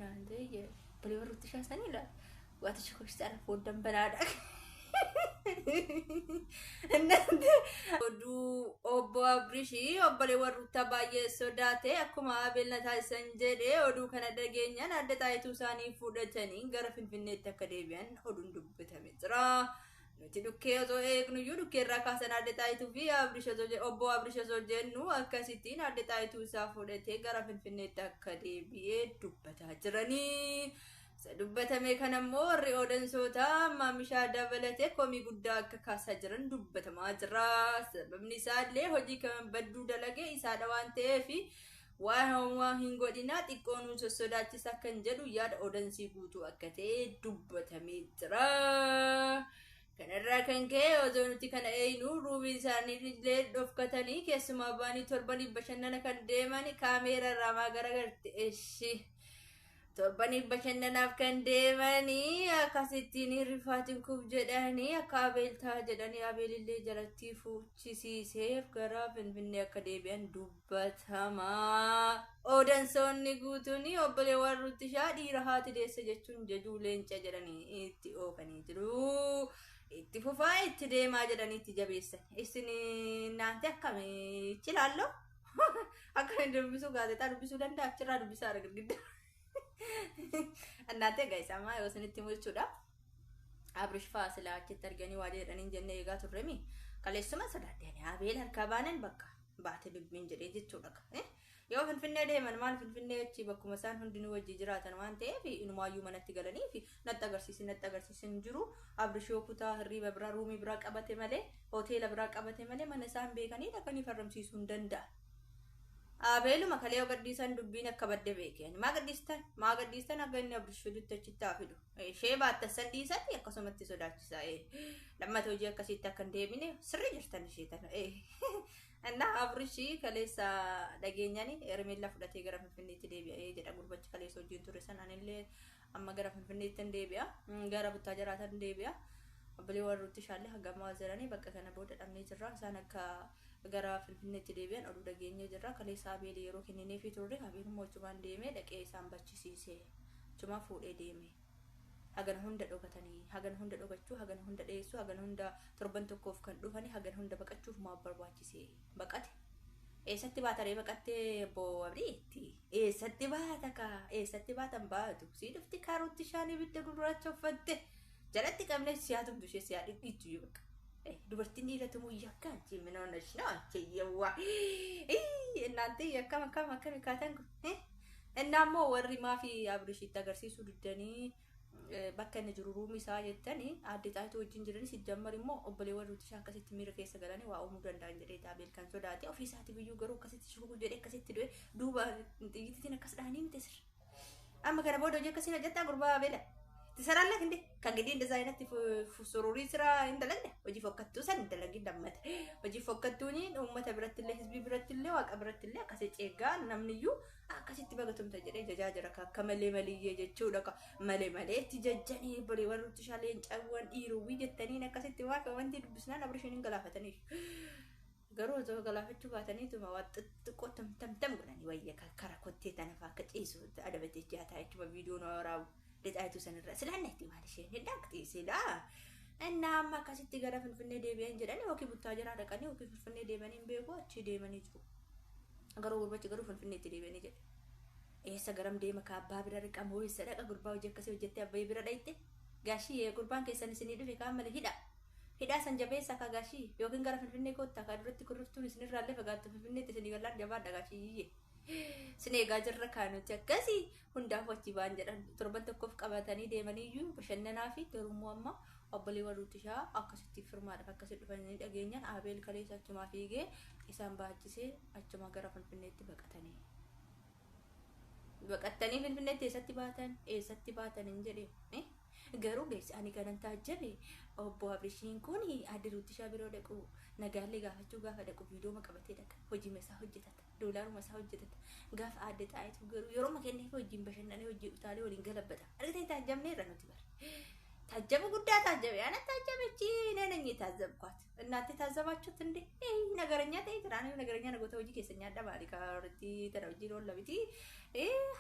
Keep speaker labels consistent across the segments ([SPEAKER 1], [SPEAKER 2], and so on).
[SPEAKER 1] عندي بليور تشاسني لا واتشكوش تعرف ودم بنادق እናንተ ወዱ ኦቦ አብሪሺ ኦቦሌ ወሩ ተባየ ሶዳቴ አኩማ አቤልነታ ሰንጀዴ ወዱ ከነደገኛን አደታይቱ ሳኒ ፉደተኒ ገረፍንፍኔ ተከደቢያን ወዱን ዱብተሜ ጽራ ነቲ ዱኬ ዞ ኤግኑ ዩዱኬ ራካሰን አደታይቱ ቪ አብሪሺ ዞ ኦቦ አብሪሺ ዞ ጀኑ አከሲቲን አደታይቱ ሳፉደቴ ገረፍንፍኔ ተከደቢዬ ዱበታ ጅረኒ dubbata kanammoo warri odansoota maamishaa dabalatee komii guddaa akka kaasaa jiran dubbatamaa jira. Sababni isaallee hojii kan badduu dalagee isaadha waan ta'eef waan hin godhinaa xiqqoo nu sosodaachisa kan jedhu yaada odansii guutuu akka ta'e dubbatamee jira. Kanarraa kan ka'e osoo nuti kana eeynu ruubii isaanii illee dhofkatanii keessumaa baanii torbanii bashannana kan deeman kaameera irraa maa garagarte eeshi. Torbanii bashannanaaf kan deemanii akkasittiin rifaatiin kuf jedhanii akka abeeltaa jedhanii abeelillee jalatti fuuchisiiseef gara finfinnee akka deebi'an dubbatamaa. Odansoonni guutuuni obbolee warruttishaa dhiira haati deesse jechuun jajuu leenca jedhanii itti oofanii jiru. Itti fufaa itti deemaa jedhanii itti jabeessan. Isin naante akkamitti ilaalloo? Akka dubbisuu gaazexaa dubbisuu danda'a achirraa dubbisaa arga girgiddaa. Annate guys amma yoo isinitti mul'chuudha abrish faasila achitti arganii waa jedhaniin jennee eegaa turremi kaleessuma sadaaddeeni abeel harka baanan bakka baate dubbiin jedhee jechuudha yoo finfinnee deeman maal finfinnee achi bakkuma isaan hundinuu wajji jiraatan waan ta'eef inumaayyuu manatti galanii fi natti agarsiisin jiru abrish yoo kutaa hirriba biraa ruumii biraa qabate malee hoteela biraa qabate malee mana isaan beekanii dhaqanii farramsiisuu hin danda'a. Abelu makalee gaddiisan dubbiin akka badde beekeen maa gaddistan akka inni abrish fidutti achitti hafidu ishee baattassan dhiisatti akkasumatti sodaachisaa lammata hojii akkasitti akka hin deebine sirri jirtan ishee tana እና አብሪሺ ከሌሳ ደገኛኒ ኤርሜላ ፍዳቴ ገራ ፍንፍኔት ዴቢያ jedha gurbachi kaleessa hojiin ture sananillee amma gara finfinneetti deebi'a gara buttaajaraatan deebi'a abbilee warruutti shaalle hagamaa ziranii bakka kana booda dhabnee jirra isaan akka gara finfinneetti deebi'an oduu dhageenye jirra kaleessa abeeli yeroo kenninee fi turre abeelummaa chumaan deemee dhaqee isaan bachisiise chuma fuudhee deeme hagan hunda dhokatanii hagan hunda dhokachuu hagan hunda dheessu hagan hunda torban tokkoof kan dhufani hagan hunda baqachuuf maa barbaachise baqate eessatti baataree baqattee booriitti eessatti baatan baatu sii dhufti kaarotti shaanii bidda gurraacha uffatte jalatti qabne siyaatu dushee siyaa dhidhiitu yoo baqa dubartiin dhiiratu muyyaa kaanti minoona shnaa cheeyyawa እናንተ akkam kaatan kun እናmoo warri maafi abrishi agarsiisu diddanii bakka inni jiru ruumii isaa jettanii adde xaayitu wajjin jiranii sijjammar immoo obbolee warruutti shan akkasitti miira keessa galanii waa uumuu danda'an jedhee Abeel kan sodaate ofii isaati biyyuu garuu akkasitti shuguu jedhee akkasitti du'e duuba xiyyitiin akkas dhaanii miti sir amma kana booda hojii akkasiin hojjettaa gurbaa Abeela tisaraallee kinde kan gidii እንደዛ አይነት ሱሩሪ ስራ እንደለለ hojii fokkattuu san dalagii dammata hojii fokkattuuni uummata birattillee hizbii birattillee waaqa birattillee akkasii ceegaa namniyyuu akkasitti bagatumta jedhee jajaa jira akka malee maliyyee jechuudha ka malee itti jajjanii bari warruutti shaaleen cawwan dhiiruwii jettaniin akkasitti waaqa wanti dubbisnaan abrishiniin galaafatanii garuu osoo galaafachuu baataniituma waa xixiqqoo tamtam godhanii wayya kara kottee tanaaf akka ciisu adabatee jaataa jechuudha viidiyoon waraabu ለጣይቱ ሰንራ ስለነቲ ማለት ሸን ዳክቲ ሲላ እና ማካሲቲ ጋራ ፍንፍኔ ዴቢያን ጀዳኒ ኦኬ ቡታጀራ ደቀኒ ኦኬ ፍንፍኔ ዴበኒን ቤኮ እቺ ዴመኒ ጅሩ አገሩ ወርበች ገሩ ፍንፍኔ ዴበኒ ጀ ኤሰ ገረም ዴመ ካባ ብራ ረቀም ወይ ሰደቀ ጉርባው ጀከሰ ወጀተ አበይ ብራ ዳይቴ ጋሺ የጉርባን ከሰን ሲኒ ዱፍ ካመለ ሂዳ ሰንጀቤሳ ካጋሺ ዮግን ጋራ ፍንፍኔ ኮታ ካድረቲ ኩርፍቱን ሲንራለ ፈጋት ፍንፍኔ ተሰኒ ገላን ጀባ ዳጋሺ Sineegaa jirra kaanuti akkasi hundaaf wajji baan jedhan torban tokkoof qabatanii deemaniyyuu bashannanaa fi garummoo amma obbolee warruutti shaa akkasitti firmaadhaaf akkasi dhufanii dhageenyaan Abeel kaleessa achumaa fiigee isaan baachisee achumaa gara Finfinneetti baqatanii Finfinneetti eessatti baatan hin jedhee garuu geessanii kanan taajjabe obbo Abrishiin kun adiruutti shaa biroo dhaqu nagaalee gaafachuu gaafa dhaqu viidiyoo maqabatee dhaqa hojii masaa hojjetata doolaaruma masaa hojjetata gaafa adde xaayitu garuu yeroo makennee hojiin bashannanee hojii utaalee waliin galabbata argatanii taajjabnee irra nuti bar ታጀበ ጉዳይ ታጀበ ያነ ታጀበች ነነኝ ታዘብኳት እናንተ ታዘባችሁት እንዴ ነገረኛ ተይትራኔ ነገረኛ ነገቶ ወጂ ከሰኛ አዳባሪ ካርቲ ተረጂ ሎል ለቢቲ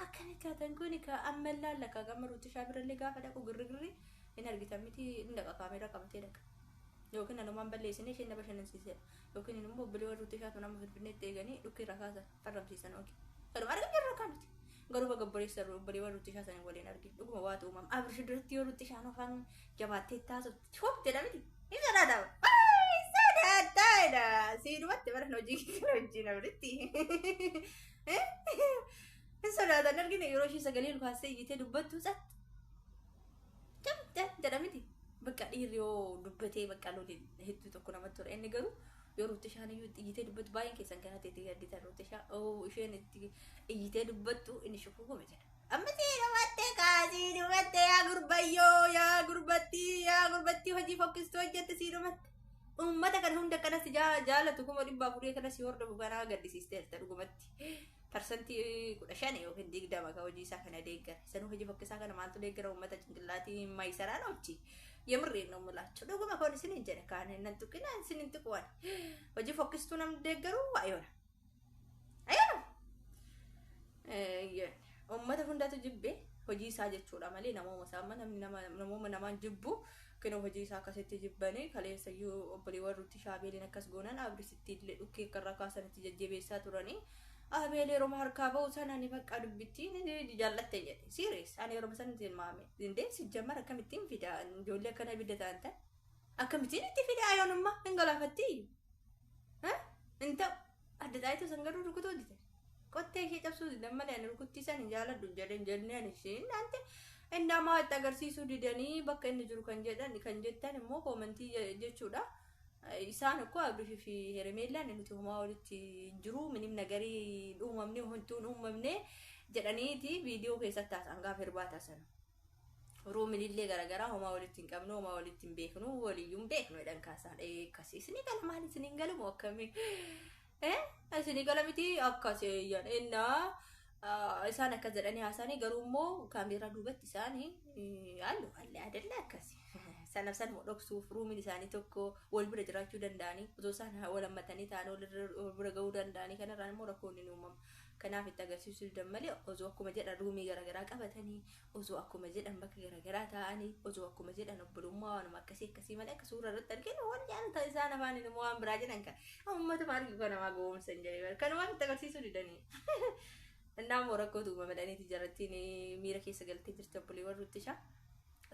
[SPEAKER 1] አከነካ ተንኩኒ ከአመላለ ከገመሩ ተሻብረለ ጋፈዳቁ ግርግሪ እነርግታሚቲ እንደቃ ካሜራ ቀምቴ ደቅ يوكن أنا ما بلي سنة شيء نبشر نسيسه يوكن إنه مو بلي ورد تشات ونا مفيد بنت تيجاني لوكي ركازة فرم سيسان أوكي كانوا ما رجع ركانت قالوا بقى بري سر بري ورد تشات أنا ولين أرجع لوكو مواد ومام أبرش درتي ورد تشات أنا فان جوات تتاسو شوف ترى مدي إذا نادا سادا تايدا سيد وقت برا نوجي نوجي نبرتي سادا نرجع نيروشي سجلي الخاصة يتدبّت وزت جم ترى مدي በቃ ኢሪዮ ዱበቴ በቃ ነው ለህቱ ተኮና መጥቶ እንገሩ የሩትሻን ይዩት እይተድበት ባይን ከሰንከናት የተገደተ ሩትሻ እሺን እይተድበቱ እንሽፉ ጎመጀ አመቴ ለማቴ ካዚ ዱበቴ ያ ጉርበቲ ሆጂ ፎክስቶ ጀት ሲሩመት ኡመተ ከን ሁንደ ከነስ ጃለቱ ኩመ ዲባ ፉሪ ከነስ ይወርደ ቡጋና ገዲስ ስቴል ተርጉመት ፐርሰንት ቁደሻኔ ነው እንዲግ ደማ ከወጂ ሳከነ ደገር ሰኑ ሆጂ ፎክሳ ከነ ማንቱ ደገረ ኡመተ ጭንቅላቲ ማይሰራ ነው እቺ የምሬን ነው የምላቸው ደግሞ ማኮንሲን እንጀነ ካነ እናንተ ግን አንስን እንትቋል ወጂ ፎክስቱንም ደገሩ አይሆነ ኡመተ ሁንዳቱ ጅቤ ሆጂ ሳጀቹላ ማለ ነሞ መሳመን ነሞ ጅቡ ከነ ሆጂ ሳከሰት ጅበኔ ከለሰዩ ኦብሊ ወሩት ሻቤል ነከስ ጎናን አብሪ ስትል ዱኬ ከራካሰነት ጀጀቤሳ ቱራኒ አቤሌ ሮማር ካባው ሰናኒ በቃ ድብቲ ዲጃለተ ጀ ሲሪየስ አኔ ሮመሰን ማሜ እንዴ ሲጀመር አከምቲም ፊዳ ጆለ ከነ ቢደታ አንተ አከምቲን እንት ፊዳ አይሆንማ እንገላፈቲ እንተ አደዳይቶ ሰንገዱ ሩኩቶ ዲተ ቆቴ ሸጨብሱ ለማለ ያን ሩኩቲ ሰን ያለዱ ጀደን ጀነን እሺ እናንተ እንደማ ተገርሲሱ ዲደኒ በቃ እንጅሩ ከንጀተን ሞ ኮመንቲ ጀቹዳ ኢሳን እኮ አብሪ ፊ ሄርሜላን እንት ሆማ ወልቲ እንጅሩ ምንም ነገሪ ኡማምኔ ሆንቱን ኡማምኔ ጀዳኒቲ ቪዲዮ ከሰታ አንጋ ፈርባታ ሰነ ሮምን ይሌ ገረገራ ሆማ ወልቲ እንቀምኖ ሆማ ወልቲ ቤክኑ ወልዩም ቤክኑ ደንካሳ ከሲስኒ ከለማሊ ስኒንገሉ ሞከሚ ስኒ ከለሚቲ አካሴ ያና ኢሳን ከዘደኒ ሐሳኒ ገሩሞ ካሜራ ዱበት ኢሳኒ አሉ አለ አይደለ ከሲ ሰነፍሰን ሞዶክሱ ፍሩሚ ሊሳኒ ቶኮ ወልብረ ጅራቹ ደንዳኒ ዞሳን ወለመተኒ ታኖ ወልብረገው ደንዳኒ ከነራን ሞረኮኒ ኑመም ከናፍ ተገርሲሱ ደመለ ኦዞ አኩመ ጀዳ ሩሚ ገረገራ ቀበተኒ ኦዞ አኩመ ጀዳን በከ ገረገራ ታኒ ኦዞ አኩመ ጀዳ ነብሉማ ወን ማከሴ ከሲ መለክ ሱራ ረጠልከ ወን ያን ተዛና ባኒ ሞዋን ብራጀን አንከ ኡመት ማርግ ኮና ማጎም ሰንጀሪ ከነማ ተገርሲሱ ዲደኒ እና ሞረኮቱ በመዳኒት ጀረቲኒ ሚረኬ ሰገልቲ ድርተብሊ ወሩትሻ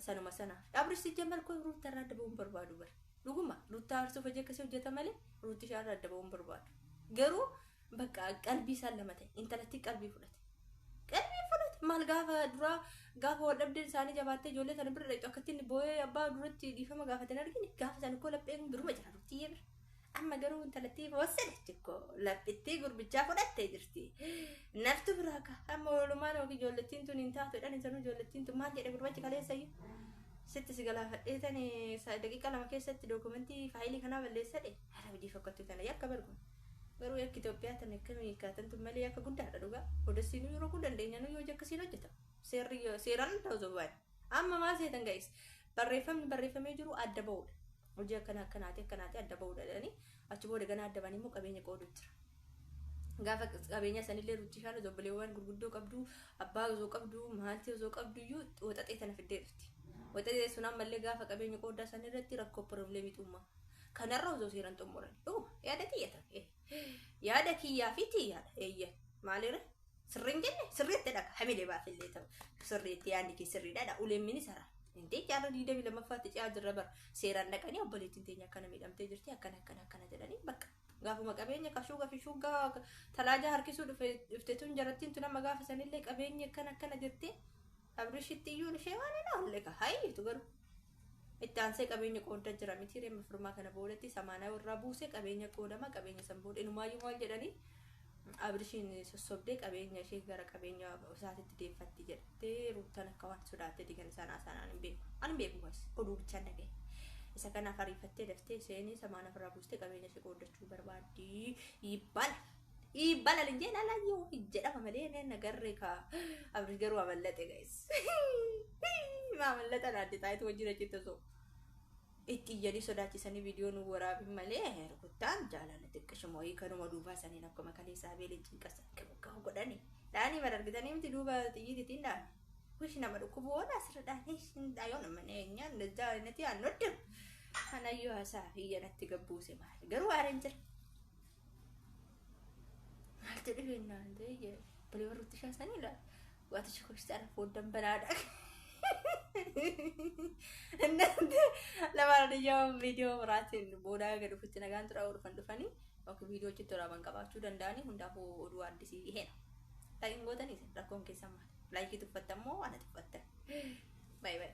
[SPEAKER 1] ሰኑ መሰና አብርሽ ሲጀመር ኮ ሩት ተራደበውን በርባዱ በር ሉጉማ ሩት ታርሶ ፈጀ ከሰው ጀተመለ ሩትሻ ተራደበውን በርባዱ ገሩ በቃ ቀልቢ ሰለመተ ኢንተለቲ ቀልቢ ፍለት ማልጋፋ ዱራ ጋፋ ወደብደን ሳኒ ጀባተ ጆለ ተነብር ላይ ተከቲን ቦይ አባ ዱረት ዲፈማ ጋፋ ተነርግኒ ጋፋ ሰን ኮ ለጴን ብሩ መጀራሩት ይብር أما قالوا أنت لطيفة وصلتكو لبتي قرب جاكو لا تجرتي نفتو براكا أما ولو ما نوكي جولتين تو ننتهتو الآن إنسانو جولتين تو ما جاء قربتك عليه سيو ست سيقالا إيه تاني دقيقة لما كي ست دوكومنتي فايلي كنا باللي سالي أنا بدي فكرتو تانا ياكا بركو قالوا ياكي توبيا تنكمي كاتن تمالي ياكا قد هذا دوغا ودسينو يرو قد دينيا نو يوجا كسينو جتا سيران توزوان أما ما سيتن guys بريفم يجرو أدبول وجا كناتي أدبول لاني أشوفه دعنا أدباني مو كابيني كودت غافا كابيني سنيلي روتشانو زبليوان غرغدو كابدو أبا زو كابدو مهالتي زو كابدو يو وتأتي أنا في الديرتي وتأتي سنام ملي غافا كابيني كودا سنيرتي ركوب بروبلمي توما كنا روزو سيران تومورن يا دكي يا دكي يا فيتي يا إيه ماليره سرين جنة سريت لك حميلي بقى في اللي سريت يعني كي سري ده أولي مني سرا انتي جالو دي دبي لما فاتت جاد الربر سيران لك أني أبلي تنتيني كنا ميدام تجرتي كنا جلاني بك غافو ما قابيني كشوقة في شوقة ثلاجة هركسو افتتون جرتين تنا ما غاف سنين لك قابيني كنا جرتي أبرش التيون شيواني نقول لك هاي تقول التانسي قابيني كونت جرامي تيري مفرما كنا بولتي سمانا والرابوسي قابيني كودا ما قابيني سنبول إنه ما يوال جلاني أبرشين سوسبدك أبيني شيء غير أبيني وساعات تدي فتي جرتي روتانا كوان سودات تدي كان سانا أنا بيبو بس أدور بتشانه كه إذا كان فري فتي دفتي سيني سمانا فرابوستي أبيني شيء كودا شو بربادي يبال ይባላል እንጂ ላላየው ይጀዳ ማመሌ ነገርካ አብርገሩ አመለጠ ጋይስ ማመለጠ ናዲ ታይቶ ወጅረች ተሶ እጥየሊ ሶዳቺሰኒ ቪዲዮ ነው ወራቢ ማለ ሩታን ጃላነ ተቀሽሞይ ከነሞ ዱባ ሰኒ ነኮ መካሌ ሳቤል ጭንቀስ ከበቃው ጎዳኒ ዳኒ በደርግተኒም ትዱባ ጥይት ይtinda ወሽ ነመዱ ኩቦና አስረዳኔሽ እንዳየው ነው ማንኛ እንደዛ አይነት ያንወድም አናዩ አሳ ይየነት ገቡሴ ማለት ገሩ አረንጀር አልተደገና እንደ በለወሩ ተሻሰኒ ላ ዋትሽ ኮስታራ ፎደም በላዳ እንደ ለማንኛውም ቪዲዮ ራሴን ቦዳ ገድፍት ነጋን ጥራው ፈንድፈኒ ኦኬ ቪዲዮች ተራባን ቀባችሁ ደንዳኒ ሁንዳፎ ኦዱ አዲስ ይሄ ነው ታይም ጎተኒ ተቆም ከሰማ ላይክ ትፈተሞ አነ ትፈተ ባይ ባይ